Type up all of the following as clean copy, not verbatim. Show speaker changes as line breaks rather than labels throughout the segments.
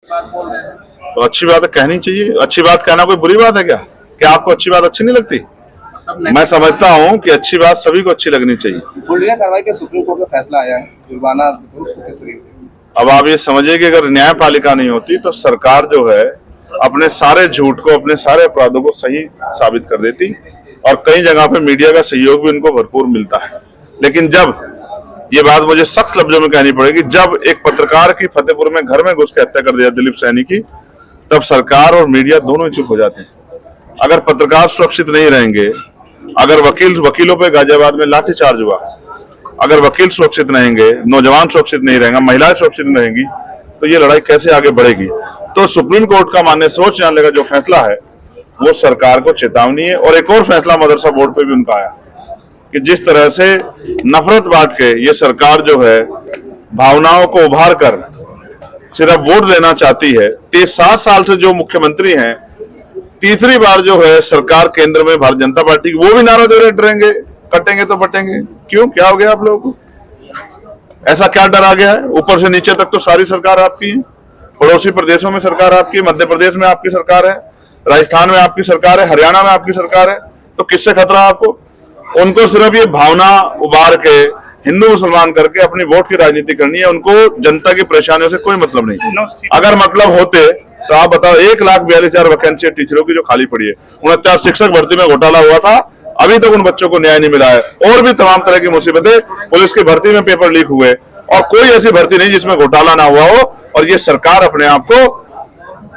तो अच्छी बात है, कहनी चाहिए। अच्छी बात कहना कोई बुरी बात है क्या? क्या आपको अच्छी बात अच्छी नहीं लगती? मैं समझता हूँ कि अच्छी बात सभी को अच्छी लगनी चाहिए।
बुल्डिया कार्रवाई पे सुप्रीम कोर्ट का फैसला आया है, जुर्माना उसको किस तरीके से?
अब आप ये समझिए कि अगर न्यायपालिका नहीं होती तो सरकार जो है अपने सारे झूठ को, अपने सारे अपराधों को सही साबित कर देती, और कई जगह पे मीडिया का सहयोग भी उनको भरपूर मिलता है। लेकिन जब ये बात मुझे सख्त लफ्जों में कहनी पड़ेगी, जब एक पत्रकार की फतेहपुर में घर में घुस के हत्या कर दिया दिलीप सैनी की, तब सरकार और मीडिया दोनों ही चुप हो जाते हैं। अगर पत्रकार सुरक्षित नहीं रहेंगे, अगर वकीलों पे गाजियाबाद में लाठीचार्ज हुआ, अगर वकील सुरक्षित रहेंगे, नौजवान सुरक्षित नहीं रहेंगे, महिलाएं सुरक्षित नहीं रहेंगी, तो ये लड़ाई कैसे आगे बढ़ेगी? तो सुप्रीम कोर्ट का माननीय सर्वोच्च न्यायालय का जो फैसला है वो सरकार को चेतावनी है। और एक और फैसला मदरसा बोर्ड पे भी उनका आया कि जिस तरह से नफरत बांट के ये सरकार जो है भावनाओं को उभार कर सिर्फ वोट लेना चाहती है। 7 साल से जो मुख्यमंत्री हैं, तीसरी बार जो है सरकार केंद्र में भारतीय जनता पार्टी की, वो भी नारा दे रहे डरेंगे, कटेंगे तो बटेंगे। क्यों, क्या हो गया आप लोगों को? ऐसा क्या डर आ गया है? ऊपर से नीचे तक तो सारी सरकार आपकी है, पड़ोसी प्रदेशों में सरकार आपकी है, मध्य प्रदेश में आपकी सरकार है, राजस्थान में आपकी सरकार है, हरियाणा में आपकी सरकार है, तो किससे खतरा आपको? उनको सिर्फ ये भावना उबार के हिंदू मुसलमान करके अपनी वोट की राजनीति करनी है। उनको जनता की परेशानियों से कोई मतलब नहीं। अगर मतलब होते तो आप बताओ, 1,42,000 वैकेंसी टीचरों की जो खाली पड़ी है, 49 शिक्षक भर्ती में घोटाला हुआ था, अभी तक उन बच्चों को न्याय नहीं मिला है। और भी तमाम तरह की मुसीबतें, पुलिस की भर्ती में पेपर लीक हुए, और कोई ऐसी भर्ती नहीं जिसमें घोटाला ना हुआ हो। और ये सरकार अपने आप को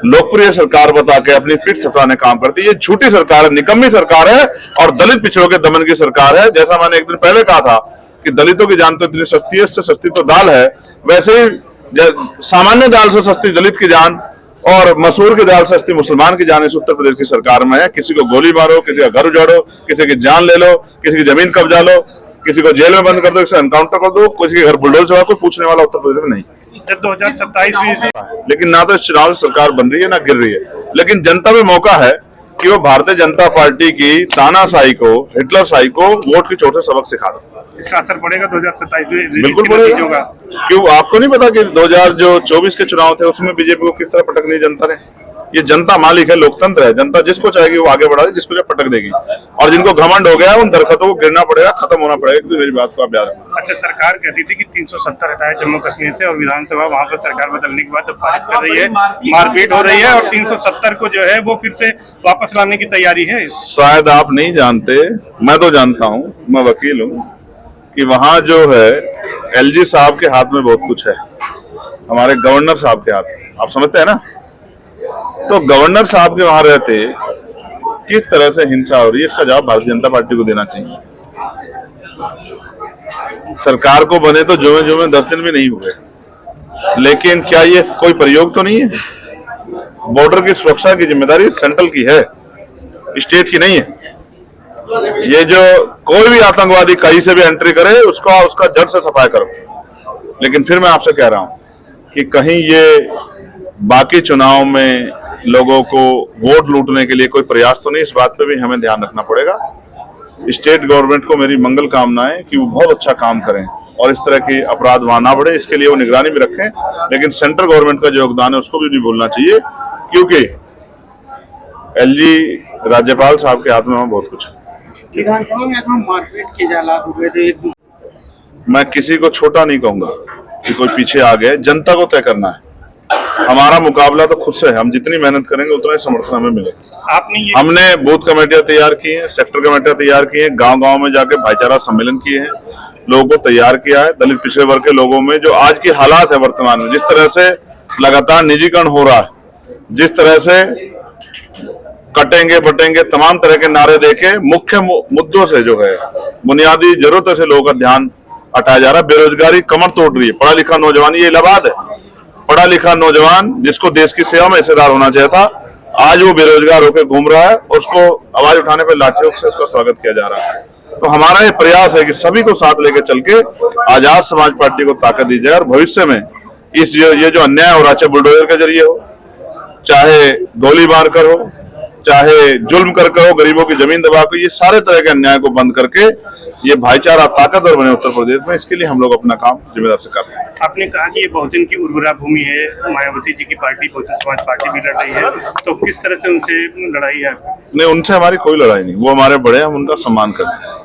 लोकप्रिय सरकार बता के अपनी पीठ सताने काम करती है। ये झूठी सरकार है, निकम्मी सरकार है, और दलित पिछड़ों के दमन की सरकार है। जैसा मैंने एक दिन पहले कहा था कि दलितों की जान तो इतनी सस्ती है, इससे सस्ती तो दाल है, वैसे ही सामान्य दाल से सस्ती दलित की जान और मसूर की दाल से सस्ती मुसलमान की जान इस उत्तर प्रदेश की सरकार में है। किसी को गोली मारो, किसी का घर उजाड़ो, किसी की जान ले लो, किसी की जमीन कब्जा लो, किसी को जेल में बंद कर दो, किसी एनकाउंटर कर दो, किसी के घर बुलडोजर चला, कोई पूछने वाला उत्तर प्रदेश में नहीं।
2027 में
लेकिन ना तो इस चुनाव सरकार बन रही है ना गिर रही है। लेकिन जनता में मौका है कि वो भारतीय जनता पार्टी की तानाशाही को, हिटलरशाही को वोट की चोट से सबक सिखा दो।
इसका असर पड़ेगा 2027 में?
बिल्कुल पड़ेगा। क्यों, आपको नहीं पता कि 2024 के चुनाव थे उसमें बीजेपी को किस तरह पटक दी जनता ने? ये जनता मालिक है, लोकतंत्र है। जनता जिसको चाहेगी वो आगे बढ़ा दे, जिसको चाहे पटक देगी। और जिनको घमंड हो गया उन दरख्तों को गिरना पड़ेगा, खत्म होना पड़ेगा। तो मेरी बात को आप याद रखना।
अच्छा, सरकार कहती थी कि 370 हटाए जम्मू कश्मीर से, और विधानसभा वहां पर सरकार बदलने के बाद तो पारित कर रही है, मारपीट हो रही है, और 370 को जो है वो फिर से वापस लाने की तैयारी है।
शायद आप नहीं जानते, मैं तो जानता हूँ, मैं वकील हूँ, कि वहां जो है एलजी साहब के हाथ में बहुत कुछ है, हमारे गवर्नर साहब के हाथ में। आप समझते हैं ना? तो गवर्नर साहब के वहां रहते किस तरह से हिंसा हो रही है, इसका जवाब भारतीय जनता पार्टी को देना चाहिए। सरकार को बने तो जुमे जुमे 10 दिन भी नहीं हुए, लेकिन क्या ये कोई प्रयोग तो नहीं है? बॉर्डर की सुरक्षा की जिम्मेदारी सेंट्रल की है, स्टेट की नहीं है। ये जो कोई भी आतंकवादी कहीं से भी एंट्री करे उसका जड़ से सफाई करो। लेकिन फिर मैं आपसे कह रहा हूं कि कहीं ये बाकी चुनाव में लोगों को वोट लूटने के लिए कोई प्रयास तो नहीं, इस बात पे भी हमें ध्यान रखना पड़ेगा। स्टेट गवर्नमेंट को मेरी मंगल कामनाएं कि वो बहुत अच्छा काम करें और इस तरह की अपराध वहां ना बढ़े, इसके लिए वो निगरानी भी रखें। लेकिन सेंट्रल गवर्नमेंट का जो योगदान है उसको भी नहीं भूलना चाहिए, क्योंकि एलजी राज्यपाल साहब के हाथ में बहुत कुछ है।
विधानसभा में मारपीट के हालात हो गए थे,
मैं किसी को छोटा नहीं कहूंगा कि कोई पीछे आ गए। जनता को तय करना है। हमारा मुकाबला तो खुद से है, हम जितनी मेहनत करेंगे उतना ही समर्थन हमें मिलेगा। हमने बूथ कमेटियां तैयार की हैं, सेक्टर कमेटियां तैयार की हैं, गांव-गांव में जाके भाईचारा सम्मेलन किए हैं, लोगों को तैयार किया है। दलित पिछड़े वर्ग के लोगों में जो आज की हालात है वर्तमान में, जिस तरह से लगातार निजीकरण हो रहा है, जिस तरह से कटेंगे बटेंगे तमाम तरह के नारे देके मुख्य मुद्दों से जो है बुनियादी जरूरतों से लोगों का ध्यान हटाया जा रहा है। बेरोजगारी कमर तोड़ रही है। पढ़ा लिखा नौजवान, ये इलाहाबाद है, पढ़ा लिखा नौजवान जिसको देश की सेवा में हिस्सेदार होना चाहिए था, आज वो बेरोजगार होकर घूम रहा है, उसको आवाज उठाने पर लाठियों से उसका स्वागत किया जा रहा है। तो हमारा ये प्रयास है कि सभी को साथ लेकर चल के आजाद समाज पार्टी को ताकत दी जाए और भविष्य में ये जो अन्याय हो रहा है, चाहे बुलडोजर के जरिए हो, चाहे गोली मारकर हो, चाहे जुल्म करके हो, गरीबों की जमीन दबा के, ये सारे तरह के अन्याय को बंद करके ये भाईचारा ताकतवर बने उत्तर प्रदेश में, इसके लिए हम लोग अपना काम जिम्मेदार से कर रहे हैं।
आपने कहा कि ये बहुजन की उर्वरा भूमि है, मायावती जी की पार्टी बहुजन समाज पार्टी भी लड़ रही है, तो किस तरह से उनसे लड़ाई है?
नहीं, उनसे हमारी कोई लड़ाई नहीं, वो हमारे बड़े हैं, हम उनका सम्मान करते हैं,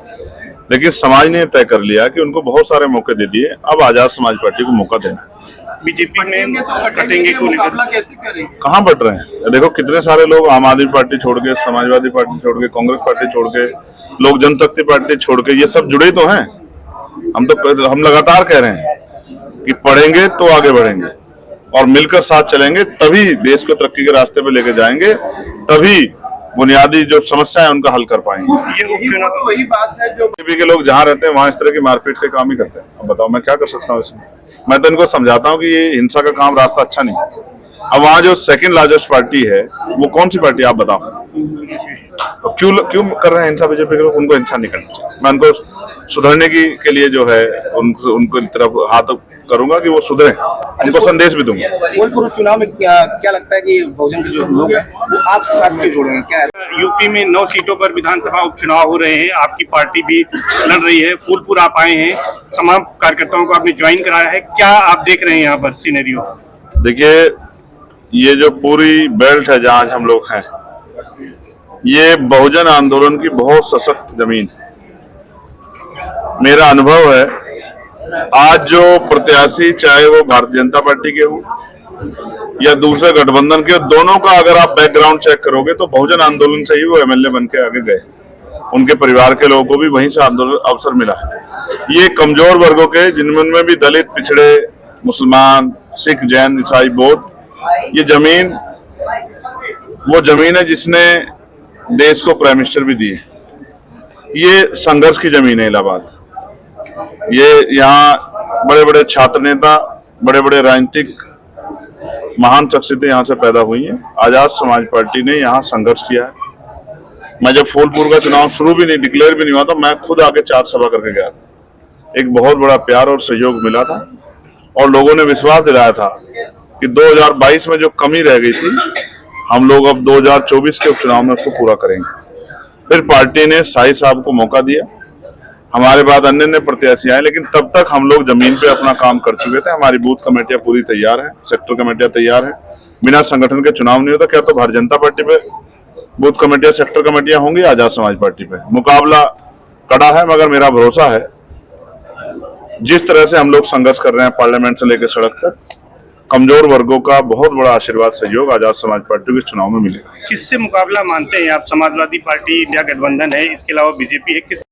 लेकिन समाज ने तय कर लिया कि उनको बहुत सारे मौके दे दिए, अब आजाद समाज पार्टी को मौका देना।
बीजेपी में कटेंगे को लेकर
कैसे करेंगे?
कहाँ बट रहे हैं? देखो कितने सारे लोग आम आदमी पार्टी छोड़ के, समाजवादी पार्टी छोड़ के, कांग्रेस पार्टी छोड़ के, लोक जनशक्ति पार्टी छोड़ के, ये सब जुड़े तो हैं। हम लगातार कह रहे हैं कि पढ़ेंगे तो आगे बढ़ेंगे और मिलकर साथ चलेंगे, तभी देश को तरक्की के रास्ते पे लेके जाएंगे, तभी बुनियादी जो समस्या है उनका हल कर पाएंगे।
ये उपचुनाव
तो वही बात है जो
बीजेपी के लोग जहाँ रहते हैं वहां इस तरह की मारपीट के काम ही करते हैं। अब बताओ मैं क्या कर सकता हूँ इसमें? मैं तो इनको समझाता हूँ कि ये हिंसा का काम रास्ता अच्छा नहीं है। अब वहाँ जो सेकंड लार्जेस्ट पार्टी है वो कौन सी पार्टी, आप बताओ? तो क्यों कर रहे हैं हिंसा बीजेपी के लोग? उनको हिंसा नहीं करनी चाहिए। मैं उनको सुधरने के लिए जो है उनको तरफ हाथ करूंगा कि वो सुधरे, उनको संदेश भी दूंगा।
फूलपुर उपचुनाव में क्या लगता है कि बहुजन के जो लोग हैं वो आपके साथ क्यों जुड़ेंगे? क्या है?
यूपी में 9 सीटों पर विधानसभा उपचुनाव हो रहे हैं, आपकी पार्टी भी लड़ रही है, फूलपुर आप आए हैं, तमाम कार्यकर्ताओं को आपने ज्वाइन कराया है, क्या आप देख रहे हैं यहाँ पर सिनेरियो?
देखिए, ये जो पूरी बेल्ट है जहाँ हम लोग हैं, ये बहुजन आंदोलन की बहुत सशक्त जमीन है। मेरा अनुभव है, आज जो प्रत्याशी, चाहे वो भारतीय जनता पार्टी के हो या दूसरे गठबंधन के, दोनों का अगर आप बैकग्राउंड चेक करोगे तो बहुजन आंदोलन से ही वो एमएलए बन के आगे गए। उनके परिवार के लोगों को भी वहीं से आंदोलन अवसर मिला है। ये कमजोर वर्गों के, जिनमें भी दलित, पिछड़े, मुसलमान, सिख, जैन, ईसाई, बौद्ध, ये जमीन वो जमीन है जिसने देश को प्राइम मिनिस्टर भी दिए। ये संघर्ष की जमीन है इलाहाबाद। ये यहाँ बड़े बड़े छात्र नेता, बड़े बड़े राजनीतिक महान शख्सियतें यहाँ से पैदा हुई हैं। आजाद समाज पार्टी ने यहाँ संघर्ष किया है। मैं जब फूलपुर का चुनाव शुरू भी नहीं, डिक्लेयर भी नहीं हुआ था, मैं खुद आके 4 सभा करके गया था। एक बहुत बड़ा प्यार और सहयोग मिला था और लोगों ने विश्वास दिलाया था कि 2022 में जो कमी रह गई थी, हम लोग अब 2024 के उपचुनाव में उसको पूरा करेंगे। फिर पार्टी ने शाही साहब को मौका दिया, हमारे बाद अन्य प्रत्याशी आए, लेकिन तब तक हम लोग जमीन पे अपना काम कर चुके थे। हमारी बूथ कमेटियां पूरी तैयार है, सेक्टर कमेटियां तैयार है। बिना संगठन के चुनाव नहीं होता। क्या तो भारतीय जनता पार्टी पे बूथ कमेटियां, सेक्टर कमेटियां होंगी, आजाद समाज पार्टी पे मुकाबला कड़ा है, मगर मेरा भरोसा है जिस तरह से हम लोग संघर्ष कर रहे हैं पार्लियामेंट से लेकर सड़क तक, कमजोर वर्गों का बहुत बड़ा आशीर्वाद, सहयोग आजाद समाज पार्टी के चुनाव में मिलेगा।
किससे मुकाबला मानते हैं आप? समाजवादी पार्टी, इंडिया गठबंधन है, इसके अलावा बीजेपी है, किस